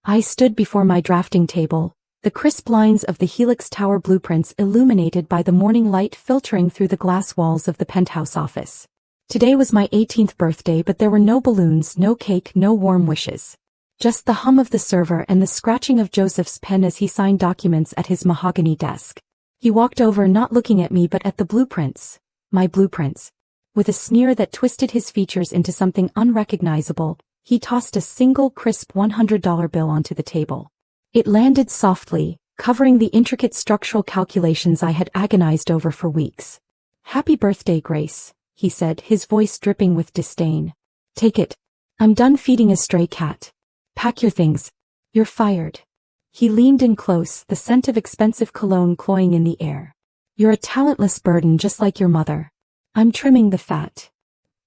I stood before my drafting table, the crisp lines of the Helix Tower blueprints illuminated by the morning light filtering through the glass walls of the penthouse office. Today was my 18th birthday, but there were no balloons, no cake, no warm wishes. Just the hum of the server and the scratching of Joseph's pen as he signed documents at his mahogany desk. He walked over, not looking at me but at the blueprints. My blueprints. With a sneer that twisted his features into something unrecognizable, he tossed a single crisp $100 bill onto the table. It landed softly, covering the intricate structural calculations I had agonized over for weeks. "Happy birthday, Grace," he said, his voice dripping with disdain. "Take it. I'm done feeding a stray cat. Pack your things. You're fired." He leaned in close, the scent of expensive cologne cloying in the air. "You're a talentless burden just like your mother. I'm trimming the fat."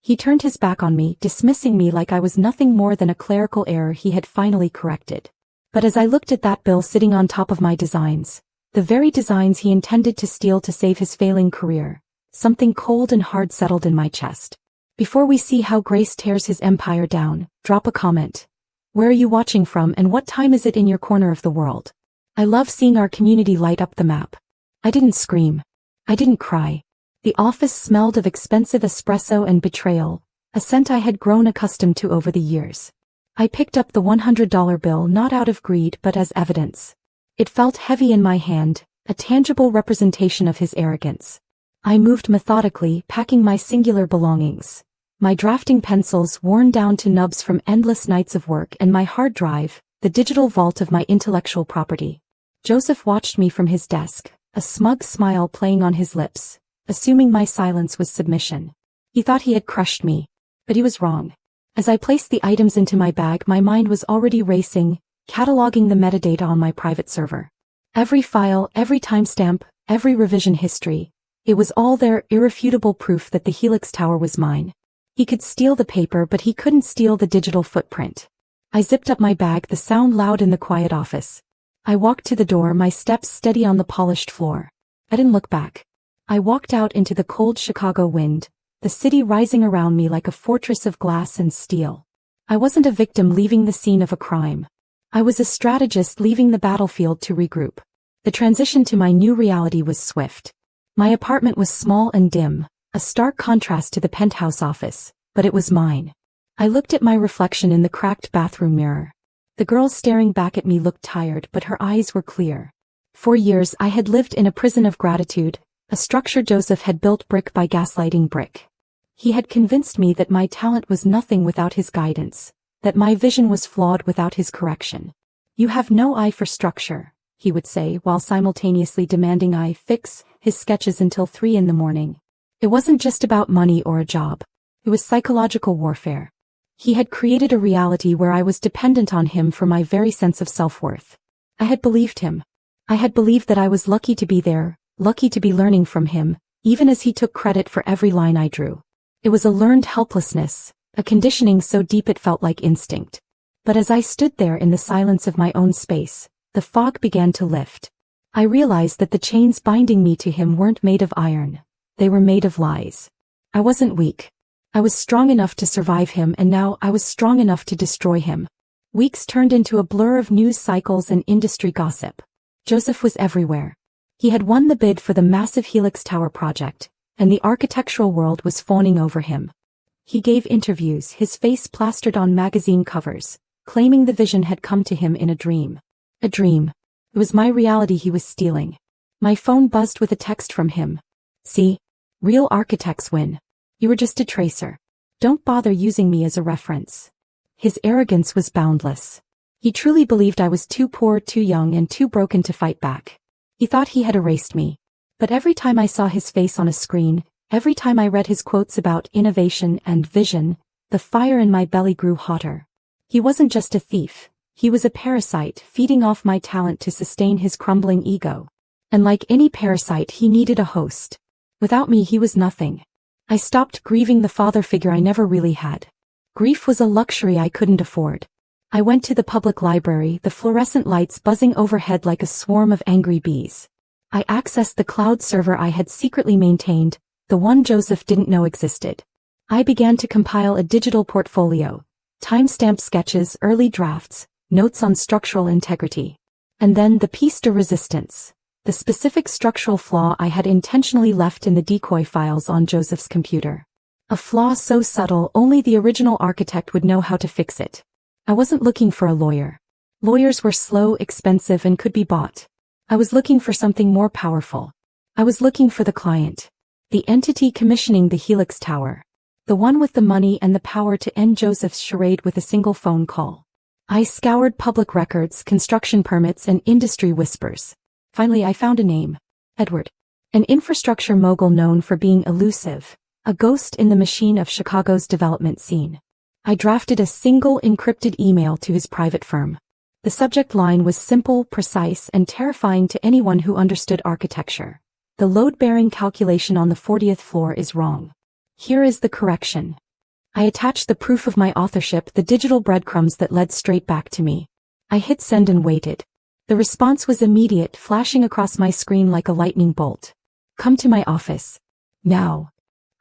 He turned his back on me, dismissing me like I was nothing more than a clerical error he had finally corrected. But as I looked at that bill sitting on top of my designs, the very designs he intended to steal to save his failing career, something cold and hard settled in my chest. Before we see how Grace tears his empire down, drop a comment. Where are you watching from and what time is it in your corner of the world? I love seeing our community light up the map. I didn't scream. I didn't cry. The office smelled of expensive espresso and betrayal, a scent I had grown accustomed to over the years. I picked up the $100 bill not out of greed but as evidence. It felt heavy in my hand, a tangible representation of his arrogance. I moved methodically, packing my singular belongings. My drafting pencils worn down to nubs from endless nights of work, and my hard drive, the digital vault of my intellectual property. Joseph watched me from his desk, a smug smile playing on his lips, assuming my silence was submission. He thought he had crushed me, but he was wrong. As I placed the items into my bag, my mind was already racing, cataloging the metadata on my private server. Every file, every timestamp, every revision history. It was all there, irrefutable proof that the Helix Tower was mine. He could steal the paper, but he couldn't steal the digital footprint. I zipped up my bag, the sound loud in the quiet office. I walked to the door, my steps steady on the polished floor. I didn't look back. I walked out into the cold Chicago wind, the city rising around me like a fortress of glass and steel. I wasn't a victim leaving the scene of a crime. I was a strategist leaving the battlefield to regroup. The transition to my new reality was swift. My apartment was small and dim, a stark contrast to the penthouse office, but it was mine. I looked at my reflection in the cracked bathroom mirror. The girl staring back at me looked tired, but her eyes were clear. For years I had lived in a prison of gratitude, a structure Joseph had built brick by gaslighting brick. He had convinced me that my talent was nothing without his guidance, that my vision was flawed without his correction. "You have no eye for structure," he would say, while simultaneously demanding I fix his sketches until 3 in the morning. It wasn't just about money or a job. It was psychological warfare. He had created a reality where I was dependent on him for my very sense of self-worth. I had believed him. I had believed that I was lucky to be there, lucky to be learning from him, even as he took credit for every line I drew. It was a learned helplessness, a conditioning so deep it felt like instinct. But as I stood there in the silence of my own space, the fog began to lift. I realized that the chains binding me to him weren't made of iron. They were made of lies. I wasn't weak. I was strong enough to survive him, and now I was strong enough to destroy him. Weeks turned into a blur of news cycles and industry gossip. Joseph was everywhere. He had won the bid for the massive Helix Tower project, and the architectural world was fawning over him. He gave interviews, his face plastered on magazine covers, claiming the vision had come to him in a dream. A dream. It was my reality he was stealing. My phone buzzed with a text from him. "See? Real architects win. You were just a tracer. Don't bother using me as a reference." His arrogance was boundless. He truly believed I was too poor, too young, and too broken to fight back. He thought he had erased me. But every time I saw his face on a screen, every time I read his quotes about innovation and vision, the fire in my belly grew hotter. He wasn't just a thief. He was a parasite, feeding off my talent to sustain his crumbling ego. And like any parasite, he needed a host. Without me, he was nothing. I stopped grieving the father figure I never really had. Grief was a luxury I couldn't afford. I went to the public library, the fluorescent lights buzzing overhead like a swarm of angry bees. I accessed the cloud server I had secretly maintained, the one Joseph didn't know existed. I began to compile a digital portfolio, timestamped sketches, early drafts, notes on structural integrity. And then the piece de resistance, the specific structural flaw I had intentionally left in the decoy files on Joseph's computer. A flaw so subtle only the original architect would know how to fix it. I wasn't looking for a lawyer. Lawyers were slow, expensive, and could be bought. I was looking for something more powerful. I was looking for the client. The entity commissioning the Helix Tower. The one with the money and the power to end Joseph's charade with a single phone call. I scoured public records, construction permits, and industry whispers. Finally, I found a name. Edward. An infrastructure mogul known for being elusive. A ghost in the machine of Chicago's development scene. I drafted a single encrypted email to his private firm. The subject line was simple, precise, and terrifying to anyone who understood architecture. The load-bearing calculation on the 40th floor is wrong. Here is the correction. I attached the proof of my authorship, the digital breadcrumbs that led straight back to me. I hit send and waited. The response was immediate, flashing across my screen like a lightning bolt. Come to my office. Now.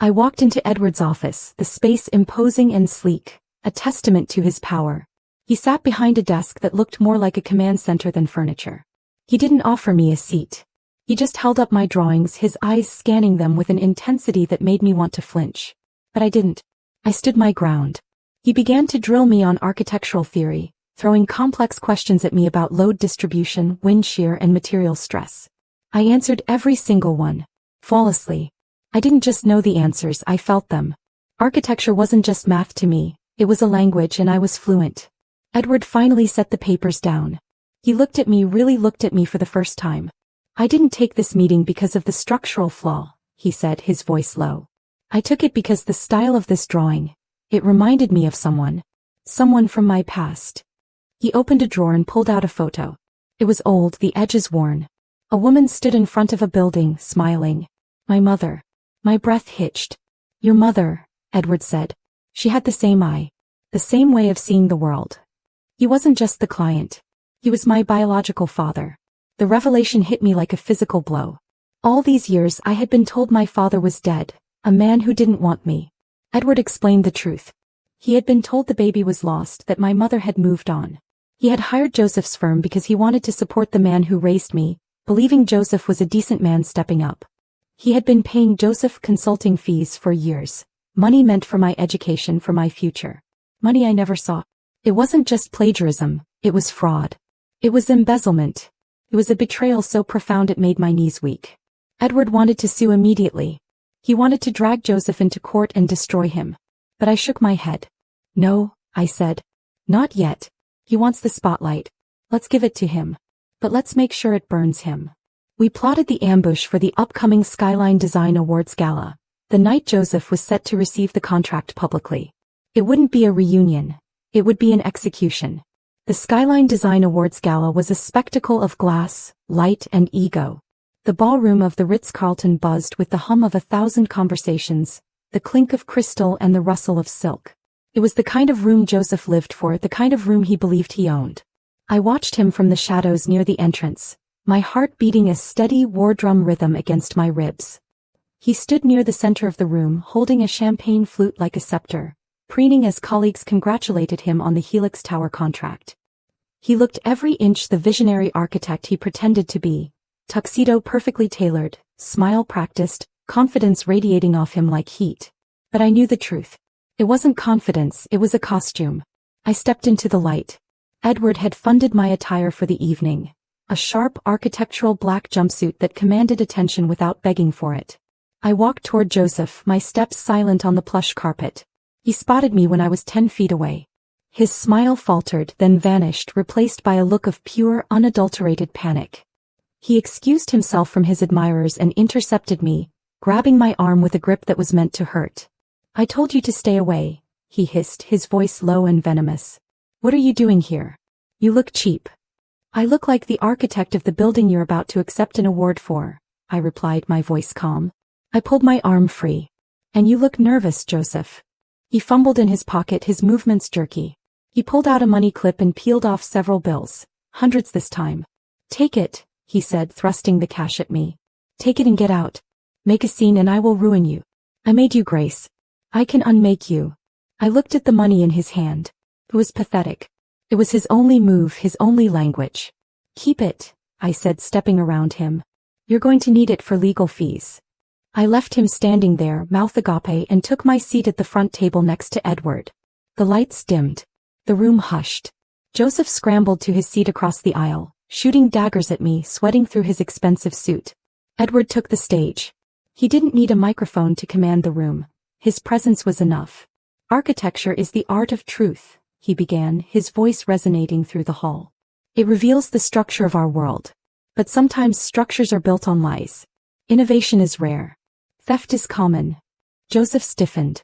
I walked into Edward's office, the space imposing and sleek, a testament to his power. He sat behind a desk that looked more like a command center than furniture. He didn't offer me a seat. He just held up my drawings, his eyes scanning them with an intensity that made me want to flinch. But I didn't. I stood my ground. He began to drill me on architectural theory, throwing complex questions at me about load distribution, wind shear, and material stress. I answered every single one. Flawlessly. I didn't just know the answers, I felt them. Architecture wasn't just math to me, it was a language and I was fluent. Edward finally set the papers down. He really looked at me for the first time. I didn't take this meeting because of the structural flaw, he said, his voice low. I took it because the style of this drawing, it reminded me of someone. Someone from my past. He opened a drawer and pulled out a photo. It was old, the edges worn. A woman stood in front of a building, smiling. My mother. My breath hitched. Your mother, Edward said. She had the same eye. The same way of seeing the world. He wasn't just the client. He was my biological father. The revelation hit me like a physical blow. All these years I had been told my father was dead, a man who didn't want me. Edward explained the truth. He had been told the baby was lost, that my mother had moved on. He had hired Joseph's firm because he wanted to support the man who raised me, believing Joseph was a decent man stepping up. He had been paying Joseph consulting fees for years. Money meant for my education, for my future. Money I never saw. It wasn't just plagiarism, it was fraud. It was embezzlement. It was a betrayal so profound it made my knees weak. Edward wanted to sue immediately. He wanted to drag Joseph into court and destroy him. But I shook my head. No, I said. Not yet. He wants the spotlight. Let's give it to him. But let's make sure it burns him. We plotted the ambush for the upcoming Skyline Design Awards Gala, the night Joseph was set to receive the contract publicly. It wouldn't be a reunion. It would be an execution. The Skyline Design Awards Gala was a spectacle of glass, light, and ego. The ballroom of the Ritz-Carlton buzzed with the hum of 1,000 conversations, the clink of crystal and the rustle of silk. It was the kind of room Joseph lived for, the kind of room he believed he owned. I watched him from the shadows near the entrance, my heart beating a steady war drum rhythm against my ribs. He stood near the center of the room, holding a champagne flute like a scepter, preening as colleagues congratulated him on the Helix Tower contract. He looked every inch the visionary architect he pretended to be, tuxedo perfectly tailored, smile practiced, confidence radiating off him like heat. But I knew the truth. It wasn't confidence, it was a costume. I stepped into the light. Edward had funded my attire for the evening. A sharp architectural black jumpsuit that commanded attention without begging for it. I walked toward Joseph, my steps silent on the plush carpet. He spotted me when I was 10 feet away. His smile faltered, then vanished, replaced by a look of pure, unadulterated panic. He excused himself from his admirers and intercepted me, grabbing my arm with a grip that was meant to hurt. I told you to stay away, he hissed, his voice low and venomous. What are you doing here? You look cheap. I look like the architect of the building you're about to accept an award for, I replied, my voice calm. I pulled my arm free. And you look nervous, Joseph. He fumbled in his pocket, his movements jerky. He pulled out a money clip and peeled off several bills, hundreds this time. Take it, he said, thrusting the cash at me. Take it and get out. Make a scene and I will ruin you. I made you, Grace. I can unmake you. I looked at the money in his hand. It was pathetic. It was his only move, his only language. "Keep it," I said, stepping around him. "You're going to need it for legal fees." I left him standing there, mouth agape, and took my seat at the front table next to Edward. The lights dimmed. The room hushed. Joseph scrambled to his seat across the aisle, shooting daggers at me, sweating through his expensive suit. Edward took the stage. He didn't need a microphone to command the room. His presence was enough. "Architecture is the art of truth," he began, his voice resonating through the hall. "It reveals the structure of our world. But sometimes structures are built on lies. Innovation is rare. Theft is common." Joseph stiffened.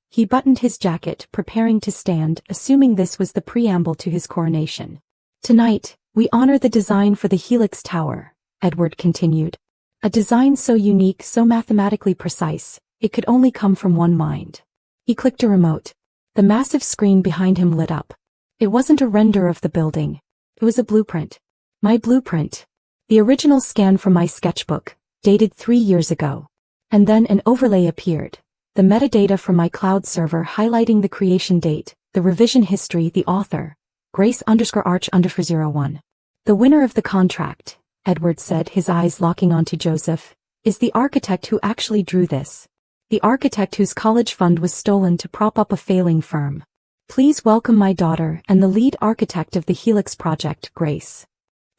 He buttoned his jacket, preparing to stand, assuming this was the preamble to his coronation. "Tonight, we honor the design for the Helix Tower," Edward continued. "A design so unique, so mathematically precise, it could only come from one mind." He clicked a remote. The massive screen behind him lit up. It wasn't a render of the building. It was a blueprint. My blueprint. The original scan from my sketchbook, dated 3 years ago. And then an overlay appeared. The metadata from my cloud server highlighting the creation date, the revision history, the author, Grace_Arch_01. "The winner of the contract," Edward said, his eyes locking onto Joseph, "is the architect who actually drew this. The architect whose college fund was stolen to prop up a failing firm. Please welcome my daughter and the lead architect of the Helix project, Grace."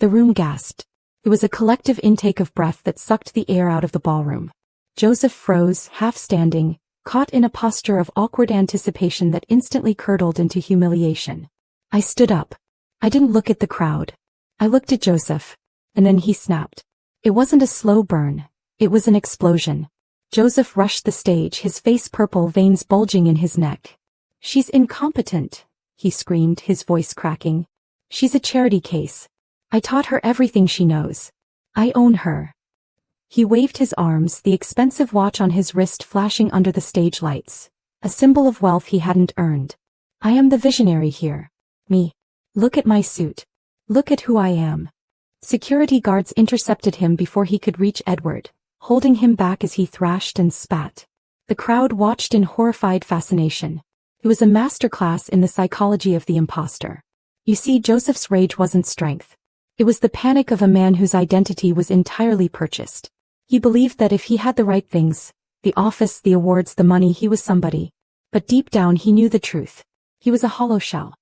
The room gasped. It was a collective intake of breath that sucked the air out of the ballroom. Joseph froze, half standing, caught in a posture of awkward anticipation that instantly curdled into humiliation. I stood up. I didn't look at the crowd. I looked at Joseph. And then he snapped. It wasn't a slow burn. It was an explosion. Joseph rushed the stage, his face purple, veins bulging in his neck. "She's incompetent," he screamed, his voice cracking. "She's a charity case. I taught her everything she knows. I own her." He waved his arms, the expensive watch on his wrist flashing under the stage lights, a symbol of wealth he hadn't earned. "I am the visionary here. Me. Look at my suit. Look at who I am." Security guards intercepted him before he could reach Edward, holding him back as he thrashed and spat. The crowd watched in horrified fascination. It was a masterclass in the psychology of the imposter. You see, Joseph's rage wasn't strength. It was the panic of a man whose identity was entirely purchased. He believed that if he had the right things, the office, the awards, the money, he was somebody. But deep down he knew the truth. He was a hollow shell.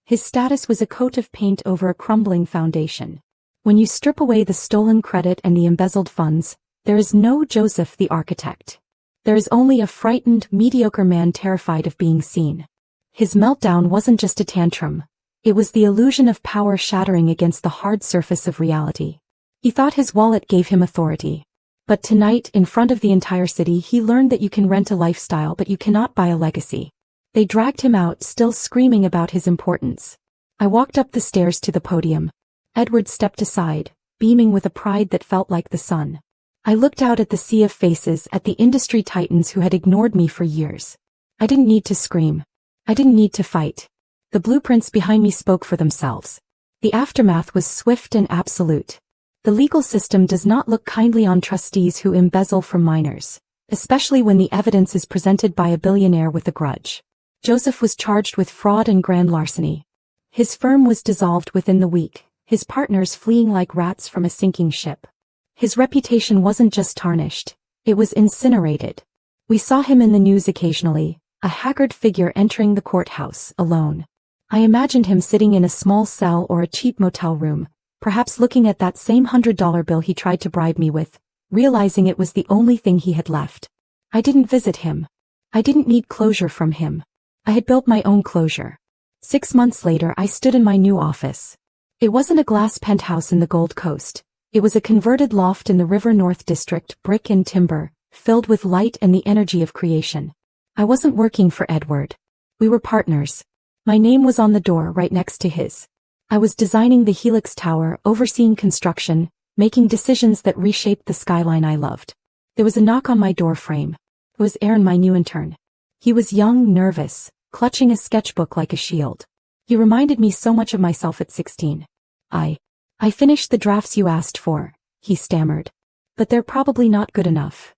His status was a coat of paint over a crumbling foundation. When you strip away the stolen credit and the embezzled funds, there is no Joseph the architect. There is only a frightened, mediocre man terrified of being seen. His meltdown wasn't just a tantrum. It was the illusion of power shattering against the hard surface of reality. He thought his wallet gave him authority. But tonight, in front of the entire city, he learned that you can rent a lifestyle but you cannot buy a legacy. They dragged him out, still screaming about his importance. I walked up the stairs to the podium. Edward stepped aside, beaming with a pride that felt like the sun. I looked out at the sea of faces, at the industry titans who had ignored me for years. I didn't need to scream. I didn't need to fight. The blueprints behind me spoke for themselves. The aftermath was swift and absolute. The legal system does not look kindly on trustees who embezzle from minors, especially when the evidence is presented by a billionaire with a grudge. Joseph was charged with fraud and grand larceny. His firm was dissolved within the week, his partners fleeing like rats from a sinking ship. His reputation wasn't just tarnished, it was incinerated. We saw him in the news occasionally, a haggard figure entering the courthouse, alone. I imagined him sitting in a small cell or a cheap motel room, perhaps looking at that same $100 bill he tried to bribe me with, realizing it was the only thing he had left. I didn't visit him. I didn't need closure from him. I had built my own closure. 6 months later, I stood in my new office. It wasn't a glass penthouse in the Gold Coast. It was a converted loft in the River North District, brick and timber, filled with light and the energy of creation. I wasn't working for Edward. We were partners. My name was on the door right next to his. I was designing the Helix Tower, overseeing construction, making decisions that reshaped the skyline I loved. There was a knock on my door frame. It was Aaron, my new intern. He was young, nervous, clutching a sketchbook like a shield. He reminded me so much of myself at 16. I finished the drafts you asked for, he stammered. But they're probably not good enough.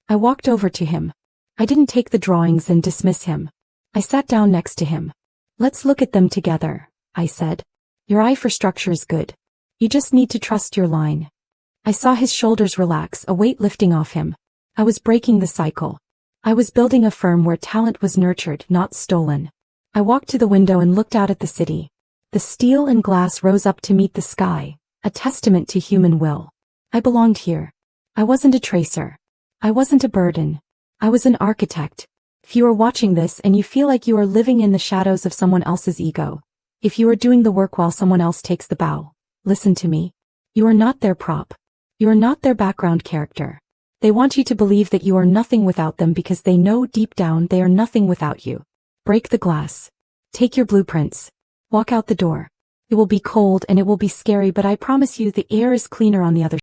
I walked over to him. I didn't take the drawings and dismiss him. I sat down next to him. Let's look at them together, I said. Your eye for structure is good. You just need to trust your line. I saw his shoulders relax, a weight lifting off him. I was breaking the cycle. I was building a firm where talent was nurtured, not stolen. I walked to the window and looked out at the city. The steel and glass rose up to meet the sky, a testament to human will. I belonged here. I wasn't a tracer. I wasn't a burden. I was an architect. If you are watching this and you feel like you are living in the shadows of someone else's ego, if you are doing the work while someone else takes the bow, listen to me. You are not their prop. You are not their background character. They want you to believe that you are nothing without them because they know deep down they are nothing without you. Break the glass. Take your blueprints. Walk out the door. It will be cold and it will be scary, but I promise you the air is cleaner on the other